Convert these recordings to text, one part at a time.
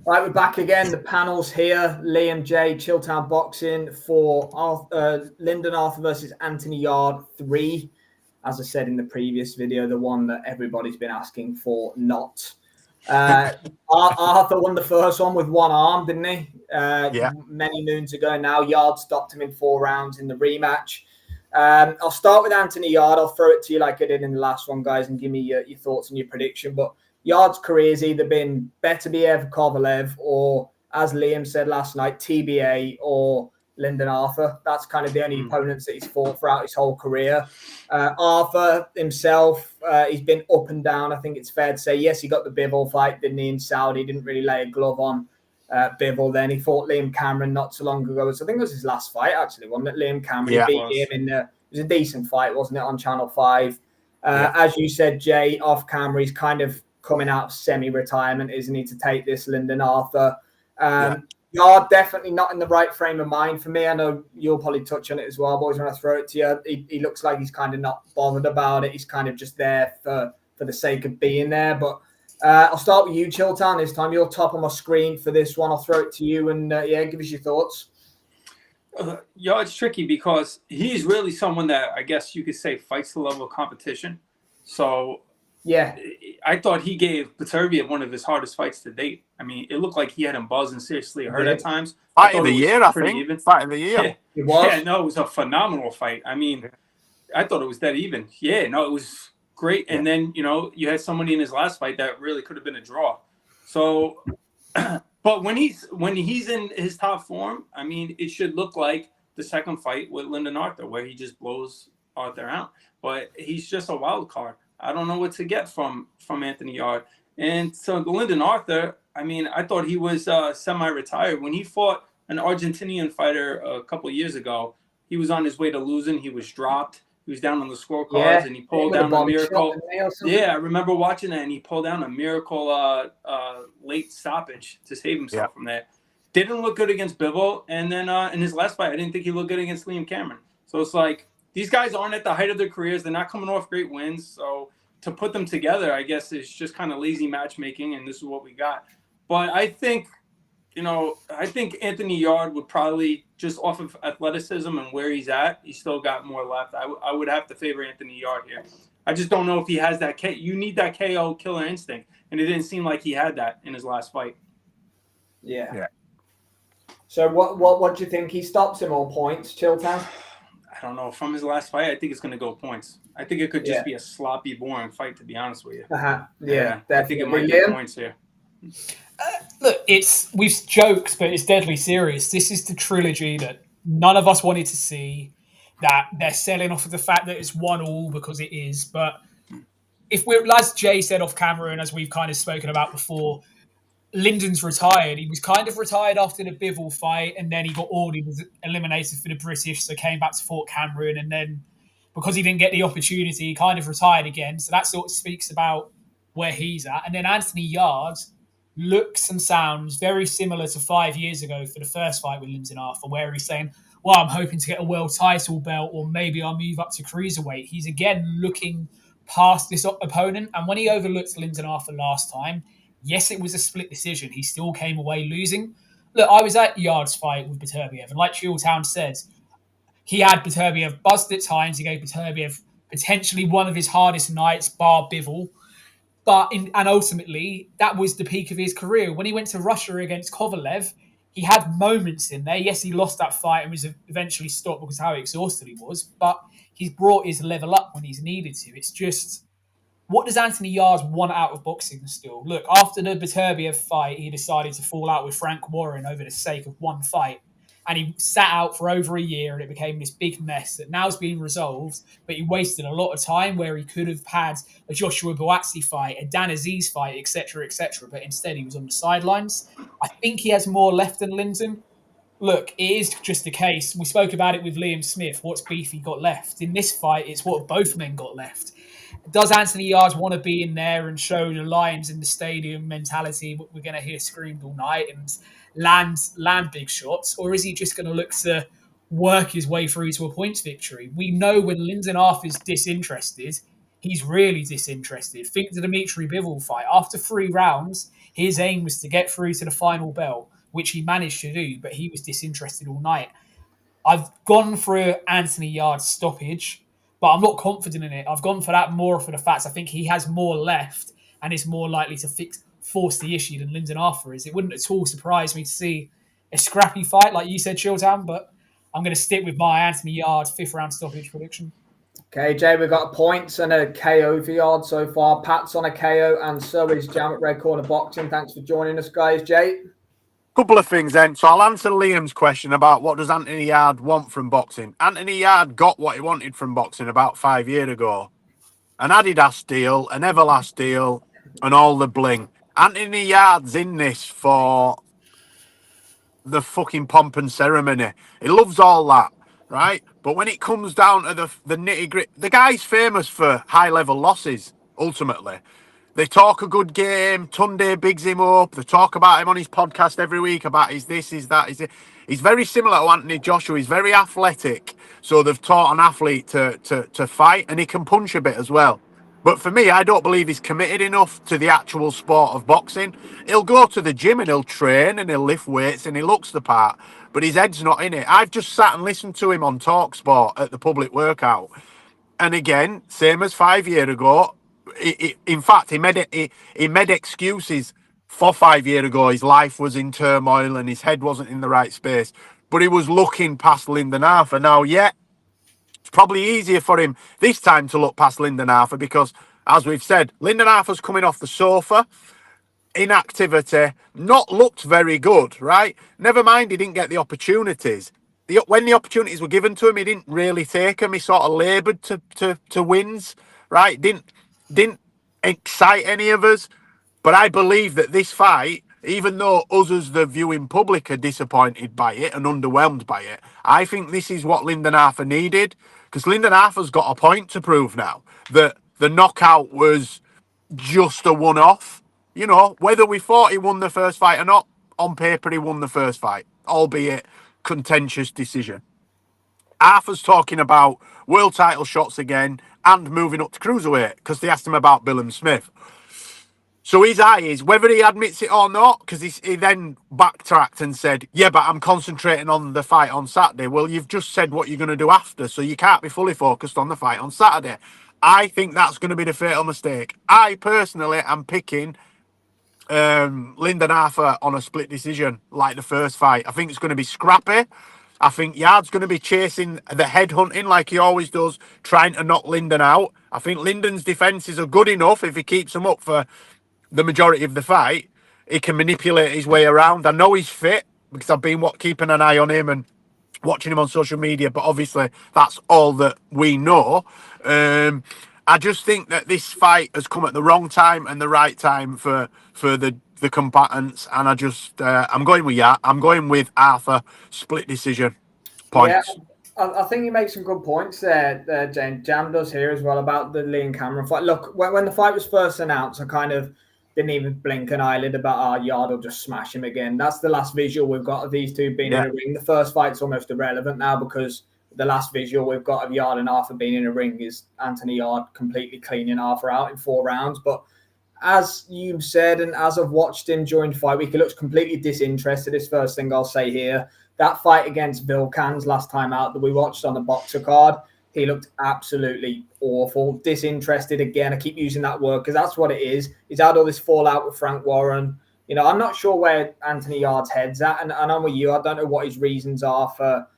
Right, we're back again. The panel's here. Liam J, Chilltown Boxing for Lyndon Arthur versus Anthony Yarde 3. As I said in the previous video, the one that everybody's been asking for not. Arthur won the first one with one arm, didn't he? Many moons ago now. Yarde stopped him in 4 rounds in the rematch. I'll start with Anthony Yarde. I'll throw it to you like I did in the last one, guys, and give me your thoughts and your prediction. But Yarde's career has either been Beterbiev, Kovalev, or, as Liam said last night, TBA or Lyndon Arthur. That's kind of the only opponents that he's fought throughout his whole career. Arthur himself, he's been up and down. I think it's fair to say, yes, he got the Bivol fight, didn't he, in Saudi? He didn't really lay a glove on Bivol then. He fought Liam Cameron not so long ago. So I think it was his last fight, actually, wasn't it? Liam Cameron beat him it was a decent fight, wasn't it, on Channel 5? As you said, Jay, off camera, he's kind of coming out of semi-retirement, isn't he, to take this Lyndon Arthur. Yarde definitely not in the right frame of mind for me. I know you'll probably touch on it as well, boys, when I throw it to you. He looks like he's kind of not bothered about it. He's kind of just there for the sake of being there. But I'll start with you, Chilltown, this time. You're top on my screen for this one. I'll throw it to you and, give us your thoughts. It's tricky because he's really someone that I guess you could say fights the level of competition. So yeah, I thought he gave Beterbiev one of his hardest fights to date. I mean, it looked like he had him buzzing seriously hurt at times. Fight of the year, I think. Even. Fight of the year. Yeah. It was. Yeah, no, it was a phenomenal fight. I mean, I thought it was dead even. Yeah, no, it was great. And then, you had somebody in his last fight that really could have been a draw. So, but when he's in his top form, I mean, it should look like the second fight with Lyndon Arthur, where he just blows Arthur out. But he's just a wild card. I don't know what to get from Anthony Yarde. And so Lyndon Arthur, I mean, I thought he was semi-retired. When he fought an Argentinian fighter a couple of years ago, he was on his way to losing. He was dropped. He was down on the scorecards, and he pulled down a miracle. Yeah, I remember watching that, and he pulled down a miracle late stoppage to save himself from that. Didn't look good against Bivol. And then in his last fight, I didn't think he looked good against Liam Cameron. So it's like, these guys aren't at the height of their careers. They're not coming off great wins. So to put them together, I guess, is just kind of lazy matchmaking, and this is what we got. But I think, Anthony Yarde would probably, just off of athleticism and where he's at, he's still got more left. I would have to favor Anthony Yarde here. I just don't know if he has that you need that KO killer instinct, and it didn't seem like he had that in his last fight. Yeah. So what do you think? He stops him all points, Chilltown? I don't know. From his last fight, I think it's going to go points. I think it could just be a sloppy, boring fight, to be honest with you. Yeah, I think it might be points here. Look, we've jokes, but it's deadly serious. This is the trilogy that none of us wanted to see, that they're selling off of the fact that it's 1-1 because it is. But if we're, as Jay said off camera, and as we've kind of spoken about before, Lyndon's retired. He was kind of retired after the Bivol fight, and then he got ordered, he was eliminated for the British, so came back to Fort Cameron, and then because he didn't get the opportunity, he kind of retired again. So that sort of speaks about where he's at. And then Anthony Yarde looks and sounds very similar to 5 years ago for the first fight with Lyndon Arthur, where he's saying, well, I'm hoping to get a world title belt, or maybe I'll move up to cruiserweight. He's again looking past this opponent. And when he overlooked Lyndon Arthur last time, yes, it was a split decision. He still came away losing. Look, I was at Yarde's fight with Beterbiev, and like Chilltown said, he had Beterbiev buzzed at times. He gave Beterbiev potentially one of his hardest nights, bar Bivol. And ultimately, that was the peak of his career. When he went to Russia against Kovalev, he had moments in there. Yes, he lost that fight and was eventually stopped because of how exhausted he was, but he's brought his level up when he's needed to. It's just, what does Anthony Yarde want out of boxing still? Look, after the Beterbiev fight, he decided to fall out with Frank Warren over the sake of one fight. And he sat out for over a year, and it became this big mess that now's being resolved. But he wasted a lot of time where he could have had a Joshua Buatsi fight, a Dan Aziz fight, etc., etc. But instead, he was on the sidelines. I think he has more left than Lyndon. Look, it is just a case. We spoke about it with Liam Smith. What's beef he got left? In this fight, it's what both men got left. Does Anthony Yarde want to be in there and show the lions in the stadium mentality, what we're going to hear screamed all night, and land big shots? Or is he just going to look to work his way through to a points victory? We know when Lyndon Arthur's disinterested, he's really disinterested. Think the Dimitri Bivol fight. After 3 rounds, his aim was to get through to the final bell, which he managed to do, but he was disinterested all night. I've gone for Anthony Yarde's stoppage, but I'm not confident in it. I've gone for that more for the facts. I think he has more left and is more likely to force the issue than Lyndon Arthur is. It wouldn't at all surprise me to see a scrappy fight, like you said, Chilltown, but I'm going to stick with my Anthony Yarde 5th round stoppage prediction. Okay, Jay, we've got points and a KO for Yarde so far. Pat's on a KO, and so is Jam at Red Corner Boxing. Thanks for joining us, guys. Jay? Couple of things then. So I'll answer Liam's question about what does Anthony Yarde want from boxing. Anthony Yarde got what he wanted from boxing about 5 years ago. An Adidas deal, an Everlast deal, and all the bling. Anthony Yarde's in this for the fucking pomp and ceremony. He loves all that, right? But when it comes down to the nitty-gritty, the guy's famous for high-level losses, ultimately. They talk a good game. Tunde bigs him up. They talk about him on his podcast every week about his this, his that. He's very similar to Anthony Joshua. He's very athletic. So they've taught an athlete to fight, and he can punch a bit as well. But for me, I don't believe he's committed enough to the actual sport of boxing. He'll go to the gym and he'll train and he'll lift weights and he looks the part, but his head's not in it. I've just sat and listened to him on TalkSport at the public workout. And again, same as 5 years ago, in fact, he made excuses for 5 years ago. His life was in turmoil and his head wasn't in the right space. But he was looking past Lyndon Arthur. Now, yeah, it's probably easier for him this time to look past Lyndon Arthur because, as we've said, Lyndon Arthur's coming off the sofa, inactivity, not looked very good, right? Never mind he didn't get the opportunities. When the opportunities were given to him, he didn't really take them. He sort of laboured to wins, right? Didn't excite any of us. But I believe that this fight, even though us as the viewing public are disappointed by it and underwhelmed by it, I think this is what Lyndon Arthur needed. Because Lyndon Arthur's got a point to prove now that the knockout was just a one-off. You know, whether we thought he won the first fight or not, on paper he won the first fight, albeit contentious decision. Arthur's talking about world title shots again and moving up to cruiserweight because they asked him about Bill and Smith. So his eye is, whether he admits it or not, because he then backtracked and said, yeah, but I'm concentrating on the fight on Saturday. Well, you've just said what you're going to do after, so you can't be fully focused on the fight on Saturday. I think that's going to be the fatal mistake. I personally am picking Lyndon Arthur on a split decision like the first fight. I think it's going to be scrappy. I think Yarde's going to be chasing the head hunting like he always does, trying to knock Lyndon out. I think Lyndon's defences are good enough if he keeps them up for the majority of the fight. He can manipulate his way around. I know he's fit because I've been keeping an eye on him and watching him on social media, but obviously that's all that we know. I just think that this fight has come at the wrong time and the right time for the combatants, and I'm going with I'm going with Arthur split decision points. Yeah, I think you make some good points there, Jane. Jam does here as well about the Lee and Cameron fight. Look, when the fight was first announced, I kind of didn't even blink an eyelid about Yarde will just smash him again. That's the last visual we've got of these two being in a ring. The first fight's almost irrelevant now because the last visual we've got of Yarde and Arthur being in a ring is Anthony Yarde completely cleaning Arthur out in 4 rounds. But as you said, and as I've watched him during fight week, he looks completely disinterested. This first thing I'll say here. That fight against Vilkans last time out that we watched on the Boxer card, he looked absolutely awful, disinterested again. I keep using that word because that's what it is. He's had all this fallout with Frank Warren. You know, I'm not sure where Anthony Yarde's head's at, and I'm with you. I don't know what his reasons are for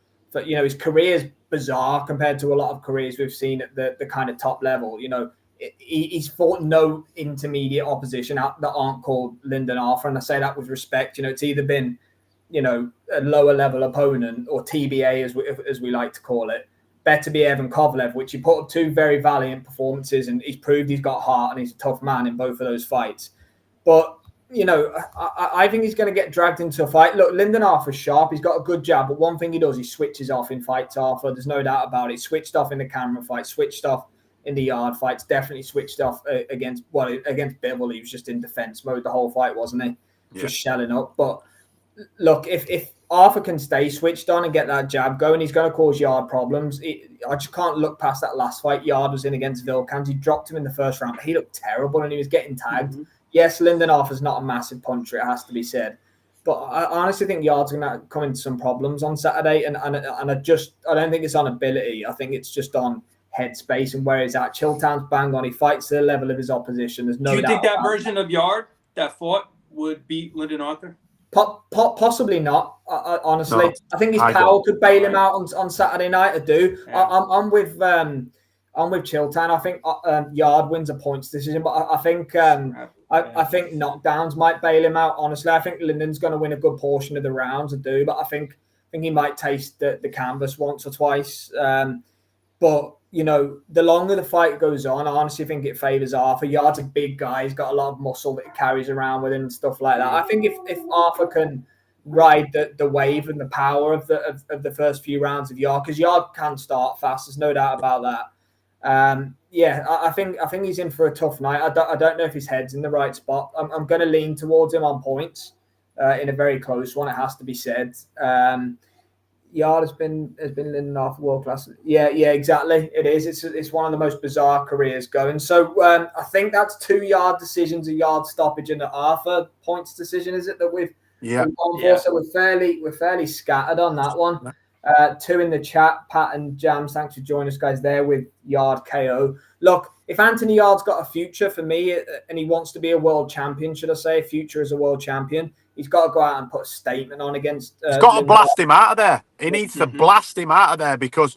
you know, his career's bizarre compared to a lot of careers we've seen at the kind of top level. You know, he's fought no intermediate opposition that aren't called Lyndon Arthur, and I say that with respect. You know, it's either been, you know, a lower level opponent or TBA as we like to call it. Better be Evan Kovalev, which he put up 2 very valiant performances, and he's proved he's got heart and he's a tough man in both of those fights. But, you know, I think he's going to get dragged into a fight. Look, Lyndon Arthur's sharp. He's got a good jab, but one thing he does, he switches off in fights, Arthur. There's no doubt about it. He switched off in the Cameron fight, switched off in the Yarde fights, definitely switched off against Bivol. He was just in defense mode the whole fight, wasn't he? Just shelling up. But look, if Arthur can stay switched on and get that jab going, he's going to cause Yarde problems. I just can't look past that last fight Yarde was in against Vilkans. He dropped him in the first round. He looked terrible and he was getting tagged. Mm-hmm. Yes, Lyndon Arthur's not a massive puncher, it has to be said. But I honestly think Yarde's going to come into some problems on Saturday. And I don't think it's on ability. I think it's just on headspace and where he's at. Chiltown's bang on. He fights to the level of his opposition. There's no doubt. Do you think that version of Yarde that fought would beat Lyndon Arthur? Possibly not. Honestly, no, I think his power could bail him out on Saturday night. I do. Yeah. I'm with Chiltown. I think Yarde wins a points decision, but I think I think knockdowns might bail him out. Honestly, I think Lyndon's going to win a good portion of the rounds. I do, but I think he might taste the canvas once or twice. But you know, the longer the fight goes on, I honestly think it favours Arthur. Yarde's a big guy. He's got a lot of muscle that he carries around with him and stuff like that. I think if Arthur can ride the wave and the power of the first few rounds of Yarde, because Yarde can start fast. There's no doubt about that. I think he's in for a tough night. I don't know if his head's in the right spot. I'm going to lean towards him on points in a very close one. It has to be said. Yarde has been Lyndon Arthur world class. Yeah, exactly. It is. It's one of the most bizarre careers going. So I think that's 2 Yarde decisions, a Yarde stoppage, and an Arthur points decision. Is it that we've gone for? So we're fairly scattered on that one. 2 in the chat, Pat and Jams. Thanks for joining us, guys. There with Yarde KO. Look, if Anthony Yarde's got a future for me, and he wants to be a world champion, should I say, a future as a world champion, he's got to go out and put a statement on against. He's got to blast him out of there. He needs to blast him out of there, because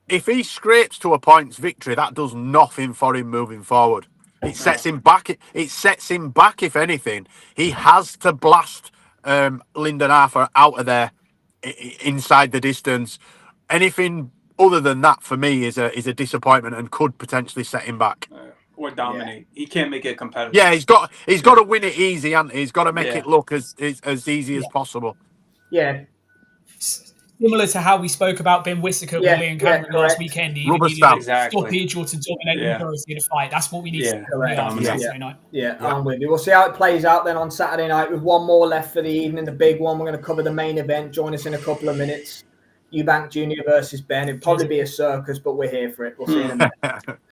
if he scrapes to a points victory, that does nothing for him moving forward. It sets him back. It sets him back. If anything, he has to blast Lyndon Arthur out of there, inside the distance. Anything other than that for me is a disappointment and could potentially set him back. Or dominate. He can't make it competitive. Yeah, he's got to win it easy, and he's got to make it look as easy as possible. Yeah. Similar to how we spoke about Ben Whittaker with Leon Cameron last weekend. Rubber stamp. Stoppage or to dominate the majority of the fight. That's what we need to do Saturday night. I'm with you. We'll see how it plays out then on Saturday night with one more left for the evening, the big one. We're going to cover the main event. Join us in a couple of minutes. Eubank Jr. versus Ben. It'll probably be a circus, but we're here for it. We'll see in a minute.